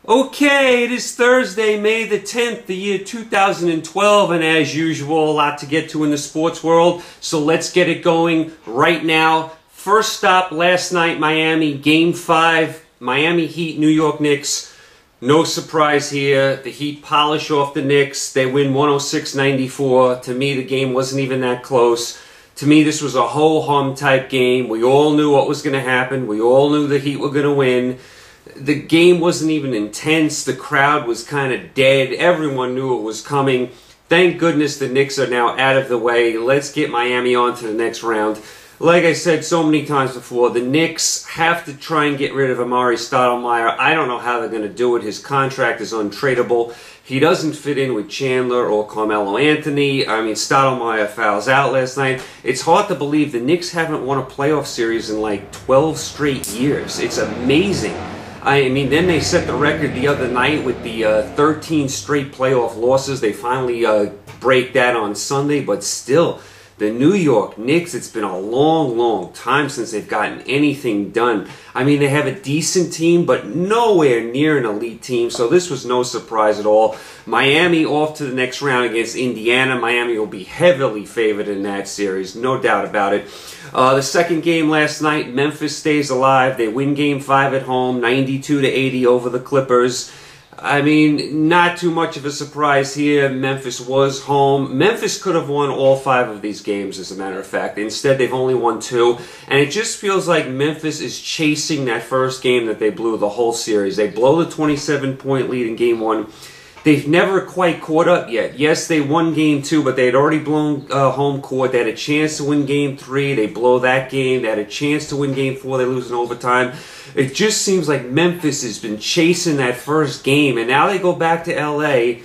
Okay, it is Thursday, May the 10th, the year 2012, and as usual, a lot to get to in the sports world, so let's get it going right now. First stop last night, Miami, Game 5, Miami Heat, New York Knicks. No surprise here. The Heat polish off the Knicks. They win 106-94. To me, the game wasn't even that close. To me, this was a ho-hum type game. We all knew what was going to happen. We all knew the Heat were going to win. The game wasn't even intense. The crowd was kind of dead. Everyone knew it was coming. Thank goodness the Knicks are now out of the way. Let's get Miami on to the next round. Like I said so many times before, the Knicks have to try and get rid of Amar'e Stoudemire. I don't know how they're going to do it. His contract is untradeable. He doesn't fit in with Chandler or Carmelo Anthony. I mean, Stoudemire fouls out last night. It's hard to believe the Knicks haven't won a playoff series in like 12 straight years. It's amazing. I mean, then they set the record the other night with the 13 straight playoff losses. They finally break that on Sunday, but still, the New York Knicks, it's been a long, long time since they've gotten anything done. I mean, they have a decent team, but nowhere near an elite team, so this was no surprise at all. Miami off to the next round against Indiana. Miami will be heavily favored in that series, no doubt about it. The second game last night, Memphis stays alive. They win Game 5 at home, 92-80 over the Clippers. I mean, not too much of a surprise here. Memphis was home. Memphis could have won all 5 of these games, as a matter of fact. Instead, they've only won 2. And it just feels like Memphis is chasing that first game that they blew the whole series. They blow the 27-point lead in Game 1. They've never quite caught up yet. Yes, they won Game 2, but they had already blown home court. They had a chance to win Game 3. They blow that game. They had a chance to win Game 4. They lose in overtime. It just seems like Memphis has been chasing that first game, and now they go back to L.A.,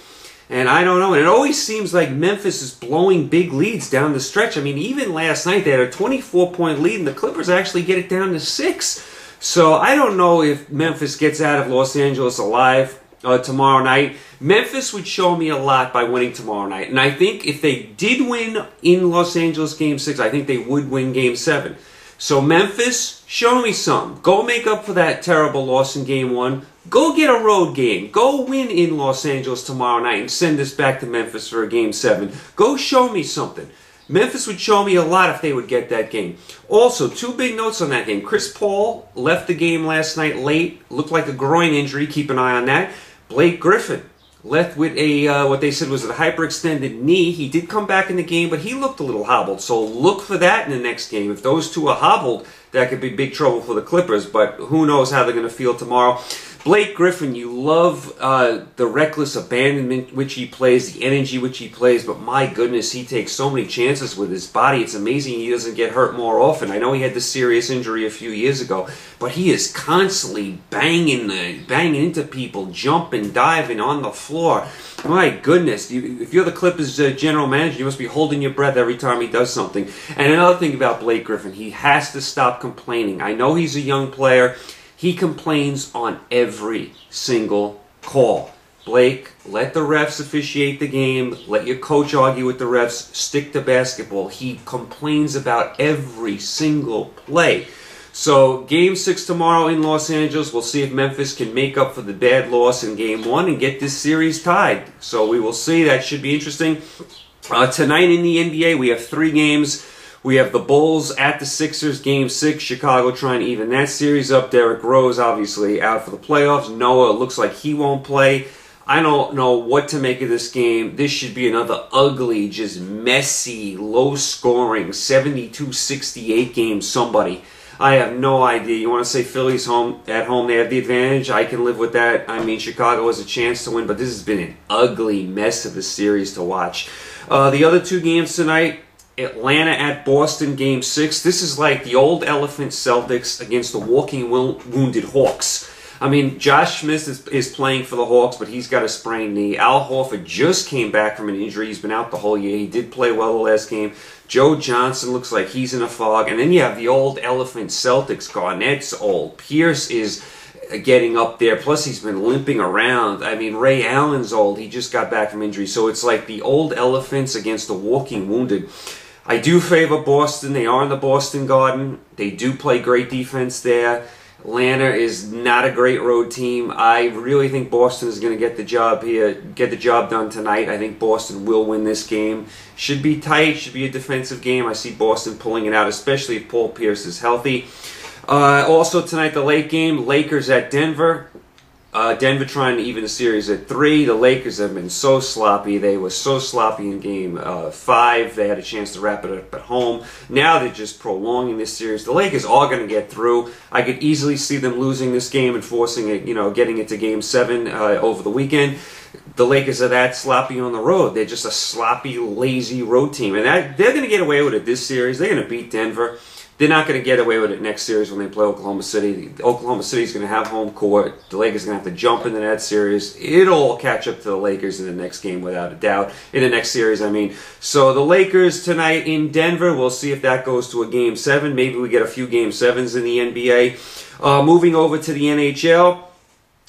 and I don't know. And it always seems like Memphis is blowing big leads down the stretch. I mean, even last night they had a 24-point lead, and the Clippers actually get it down to 6. So I don't know if Memphis gets out of Los Angeles alive tomorrow night. Memphis would show me a lot by winning tomorrow night. And I think if they did win in Los Angeles Game 6, I think they would win Game 7. So Memphis, show me some. Go make up for that terrible loss in Game 1. Go get a road game. Go win in Los Angeles tomorrow night and send us back to Memphis for a Game 7. Go show me something. Memphis would show me a lot if they would get that game. Also, 2 big notes on that game. Chris Paul left the game last night late. Looked like a groin injury. Keep an eye on that. Blake Griffin left with a, what they said was a hyperextended knee. He did come back in the game, but he looked a little hobbled. So look for that in the next game. If those two are hobbled, that could be big trouble for the Clippers, but who knows how they're going to feel tomorrow. Blake Griffin, you love the reckless abandonment which he plays, the energy which he plays, but my goodness, he takes so many chances with his body. It's amazing he doesn't get hurt more often. I know he had the serious injury a few years ago, but he is constantly banging into people, jumping, diving on the floor. My goodness, if you're the Clippers general manager, you must be holding your breath every time he does something. And another thing about Blake Griffin, he has to stop complaining. I know he's a young player. He complains on every single call. Blake, let the refs officiate the game. Let your coach argue with the refs. Stick to basketball. He complains about every single play. So, Game 6 tomorrow in Los Angeles. We'll see if Memphis can make up for the bad loss in Game 1 and get this series tied. So, we will see. That should be interesting. Tonight in the NBA, we have 3 games. We have the Bulls at the Sixers, Game 6. Chicago trying to even that series up. Derrick Rose, obviously, out for the playoffs. Noah, it looks like he won't play. I don't know what to make of this game. This should be another ugly, just messy, low-scoring, 72-68 game, somebody. I have no idea. You want to say Philly's at home, they have the advantage. I can live with that. I mean, Chicago has a chance to win, but this has been an ugly mess of a series to watch. The other 2 games tonight, Atlanta at Boston, Game 6. This is like the old Elephant Celtics against the walking wounded Hawks. I mean, Josh Smith is playing for the Hawks, but he's got a sprained knee. Al Horford just came back from an injury. He's been out the whole year. He did play well the last game. Joe Johnson looks like he's in a fog. And then you have the old Elephant Celtics. Garnett's old. Pierce is getting up there. Plus, he's been limping around. I mean, Ray Allen's old. He just got back from injury. So it's like the old Elephants against the walking wounded. I do favor Boston. They are in the Boston Garden. They do play great defense there. Atlanta is not a great road team. I really think Boston is going to get the job here, get the job done tonight. I think Boston will win this game. Should be tight, should be a defensive game. I see Boston pulling it out, especially if Paul Pierce is healthy. Also tonight, the late game, Lakers at Denver. Denver trying to even the series at 3. The Lakers have been so sloppy. They were so sloppy in Game 5. They had a chance to wrap it up at home. Now they're just prolonging this series. The Lakers are going to get through. I could easily see them losing this game and forcing it, getting it to Game 7 over the weekend. The Lakers are that sloppy on the road. They're just a sloppy, lazy road team. And they're going to get away with it this series. They're going to beat Denver. They're not going to get away with it next series when they play Oklahoma City. Oklahoma City is going to have home court. The Lakers are going to have to jump into that series. It'll all catch up to the Lakers in the next game without a doubt. In the next series, I mean. So the Lakers tonight in Denver. We'll see if that goes to a Game 7. Maybe we get a few Game 7s in the NBA. Moving over to the NHL.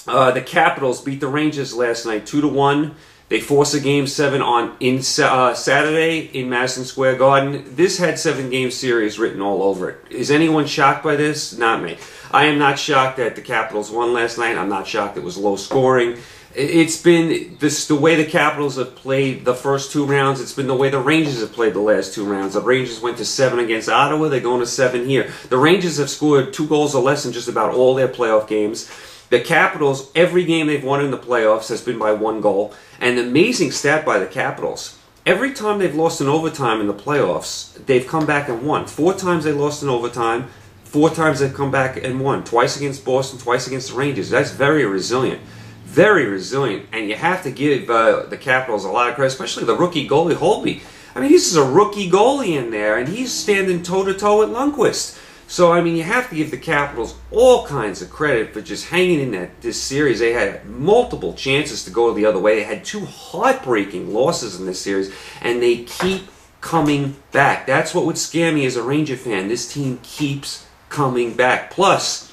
The Capitals beat the Rangers last night 2-1. They force a Game 7 on Saturday in Madison Square Garden. This had 7-game series written all over it. Is anyone shocked by this? Not me. I am not shocked that the Capitals won last night. I'm not shocked it was low scoring. It's been the way the Capitals have played the first 2 rounds. It's been the way the Rangers have played the last 2 rounds. The Rangers went to 7 against Ottawa. They're going to 7 here. The Rangers have scored 2 goals or less in just about all their playoff games. The Capitals, every game they've won in the playoffs has been by 1 goal. And the amazing stat by the Capitals, every time they've lost in overtime in the playoffs, they've come back and won. 4 times they lost in overtime, 4 times they've come back and won. Twice against Boston, twice against the Rangers. That's very resilient. Very resilient. And you have to give the Capitals a lot of credit, especially the rookie goalie, Holtby. I mean, this is a rookie goalie in there, and he's standing toe-to-toe with Lundqvist. So, I mean, you have to give the Capitals all kinds of credit for just hanging in this series. They had multiple chances to go the other way. They had 2 heartbreaking losses in this series, and they keep coming back. That's what would scare me as a Ranger fan. This team keeps coming back. Plus,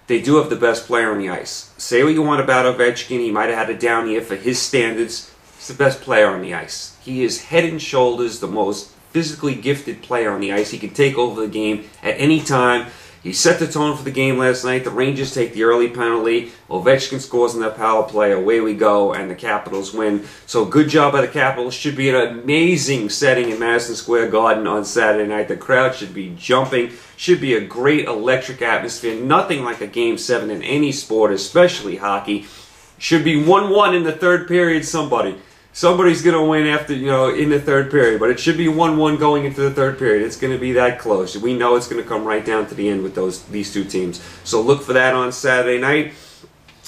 they do have the best player on the ice. Say what you want about Ovechkin. He might have had a down year for his standards. He's the best player on the ice. He is head and shoulders the most physically gifted player on the ice. He can take over the game at any time. He set the tone for the game last night. The Rangers take the early penalty. Ovechkin scores in that power play. Away we go, and the Capitals win. So good job by the Capitals. Should be an amazing setting in Madison Square Garden on Saturday night. The crowd should be jumping. Should be a great electric atmosphere. Nothing like a Game 7 in any sport, especially hockey. Should be 1-1 in the 3rd period, somebody. Somebody's going to win after, in the 3rd period. But it should be 1-1 going into the 3rd period. It's going to be that close. We know it's going to come right down to the end with these 2 teams. So look for that on Saturday night.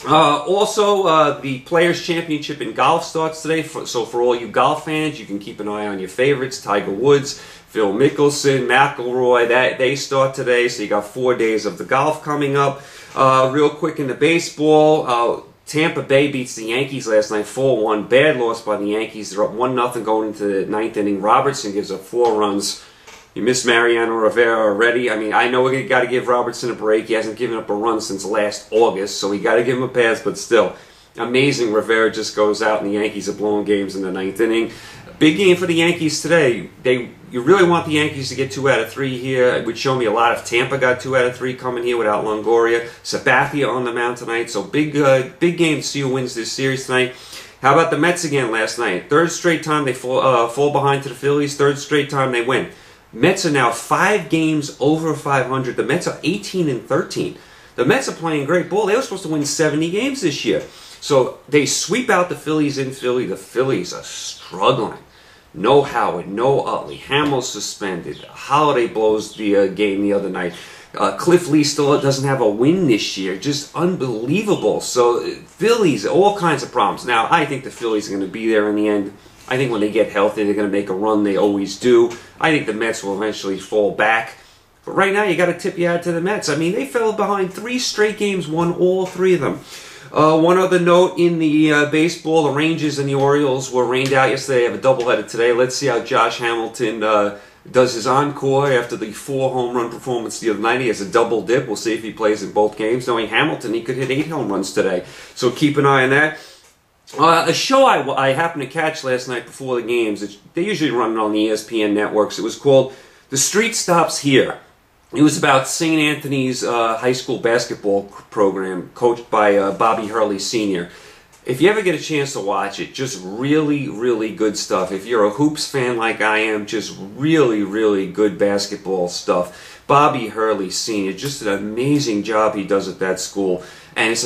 Also, the Players' Championship in golf starts today. So for all you golf fans, you can keep an eye on your favorites. Tiger Woods, Phil Mickelson, McIlroy, they start today. So you got 4 days of the golf coming up. Real quick in the baseball, Tampa Bay beats the Yankees last night 4-1. Bad loss by the Yankees. They're up 1-0 going into the 9th inning. Robertson gives up 4 runs. You miss Mariano Rivera already. I mean, I know we got to give Robertson a break. He hasn't given up a run since last August, so we got to give him a pass, but still. Amazing. Rivera just goes out, and the Yankees are blowing games in the 9th inning. Big game for the Yankees today. You really want the Yankees to get 2 out of 3 here. It would show me a lot if Tampa got 2 out of 3 coming here without Longoria. Sabathia on the mound tonight. So big game to see who wins this series tonight. How about the Mets again last night? 3rd straight time they fall behind to the Phillies. 3rd straight time they win. Mets are now 5 games over 500. The Mets are 18-13. The Mets are playing great ball. They were supposed to win 70 games this year. So they sweep out the Phillies in Philly. The Phillies are struggling. No Howard, no Utley. Hamill's suspended. Holiday blows the game the other night. Cliff Lee still doesn't have a win this year. Just unbelievable. So Phillies, all kinds of problems. Now, I think the Phillies are going to be there in the end. I think when they get healthy, they're going to make a run. They always do. I think the Mets will eventually fall back. But right now, you got to tip your hat to the Mets. I mean, they fell behind 3 straight games, won all 3 of them. One other note in the baseball, the Rangers and the Orioles were rained out yesterday. They have a doubleheader today. Let's see how Josh Hamilton does his encore after the 4 home run performance the other night. He has a double dip. We'll see if he plays in both games. Knowing Hamilton, he could hit 8 home runs today. So keep an eye on that. A show I happened to catch last night before the games, they usually run it on the ESPN networks. It was called The Street Stops Here. It was about St. Anthony's high school basketball program, coached by Bobby Hurley Sr. If you ever get a chance to watch it, just really, really good stuff. If you're a hoops fan like I am, just really, really good basketball stuff. Bobby Hurley Sr., just an amazing job he does at that school. And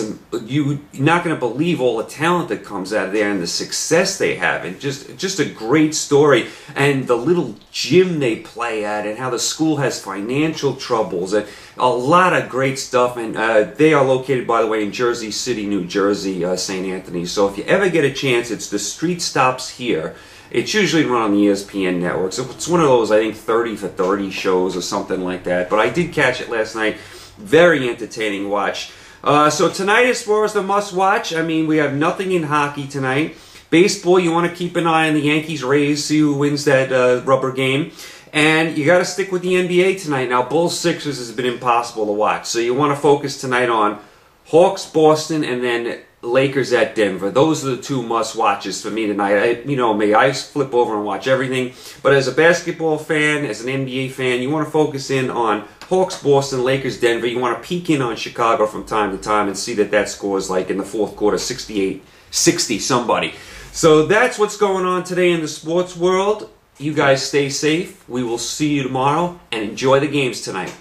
you're not going to believe all the talent that comes out of there and the success they have. And just a great story. And the little gym they play at and how the school has financial troubles. And a lot of great stuff. And they are located, by the way, in Jersey City, New Jersey, St. Anthony's. So if you ever get a chance, it's The Street Stops Here. It's usually run on the ESPN network. So it's one of those, I think, 30 for 30 shows or something like that. But I did catch it last night. Very entertaining watch. So tonight, as far as the must-watch, I mean, we have nothing in hockey tonight. Baseball, you want to keep an eye on the Yankees-Rays, see who wins that rubber game. And you got to stick with the NBA tonight. Now, Bulls-Sixers has been impossible to watch. So you want to focus tonight on Hawks-Boston and then Lakers at Denver. Those are the two must-watches for me tonight. You know me, I flip over and watch everything. But as a basketball fan, as an NBA fan, you want to focus in on Hawks, Boston, Lakers, Denver. You want to peek in on Chicago from time to time and see that scores like in the fourth quarter, 68-60 somebody. So that's what's going on today in the sports world. You guys stay safe. We will see you tomorrow and enjoy the games tonight.